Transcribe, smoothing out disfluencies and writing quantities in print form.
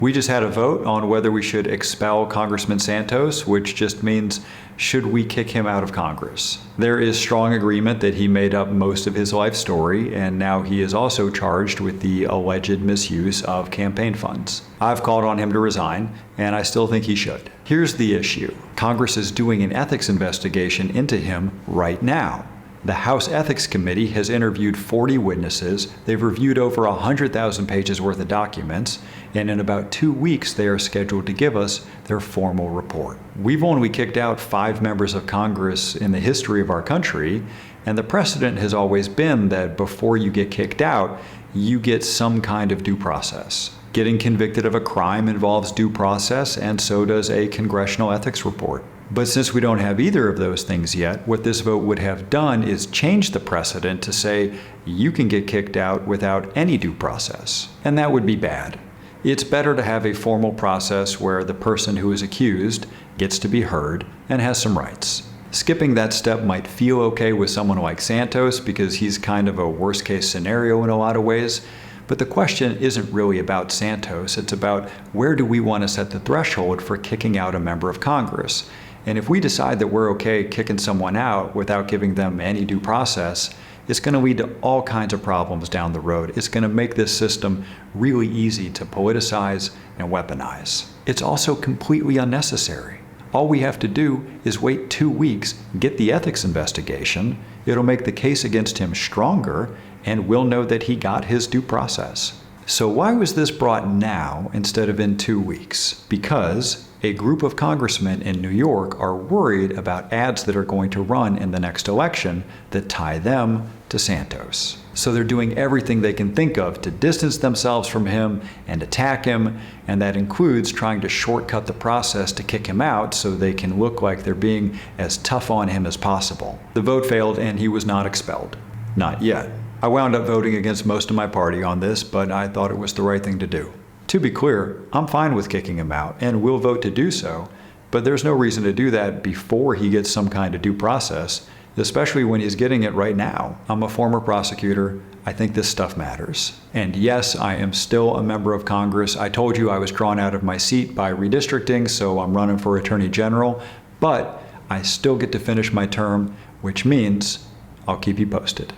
We just had a vote on whether we should expel Congressman Santos, which just means should we kick him out of Congress. There is strong agreement that he made up most of his life story, and now he is also charged with the alleged misuse of campaign funds. I've called on him to resign, and I still think he should. Here's the issue. Congress is doing an ethics investigation into him right now. The House Ethics Committee has interviewed 40 witnesses, they've reviewed over 100,000 pages worth of documents, and in about 2 weeks they are scheduled to give us their formal report. We've only kicked out 5 members of Congress in the history of our country, and the precedent has always been that before you get kicked out, you get some kind of due process. Getting convicted of a crime involves due process, and so does a congressional ethics report. But since we don't have either of those things yet, what this vote would have done is change the precedent to say you can get kicked out without any due process. And that would be bad. It's better to have a formal process where the person who is accused gets to be heard and has some rights. Skipping that step might feel okay with someone like Santos because he's kind of a worst-case scenario in a lot of ways. But the question isn't really about Santos, it's about where do we want to set the threshold for kicking out a member of Congress. And if we decide that we're okay kicking someone out without giving them any due process, it's going to lead to all kinds of problems down the road. It's going to make this system really easy to politicize and weaponize. It's also completely unnecessary. All we have to do is wait 2 weeks, get the ethics investigation. It'll make the case against him stronger, and we'll know that he got his due process. So why was this brought now instead of in 2 weeks? Because a group of congressmen in New York are worried about ads that are going to run in the next election that tie them to Santos. So they're doing everything they can think of to distance themselves from him and attack him, and that includes trying to shortcut the process to kick him out so they can look like they're being as tough on him as possible. The vote failed and he was not expelled. Not yet. I wound up voting against most of my party on this, but I thought it was the right thing to do. To be clear, I'm fine with kicking him out, and will vote to do so, but there's no reason to do that before he gets some kind of due process, especially when he's getting it right now. I'm a former prosecutor. I think this stuff matters. And yes, I am still a member of Congress. I told you I was drawn out of my seat by redistricting, so I'm running for Attorney General, but I still get to finish my term, which means I'll keep you posted.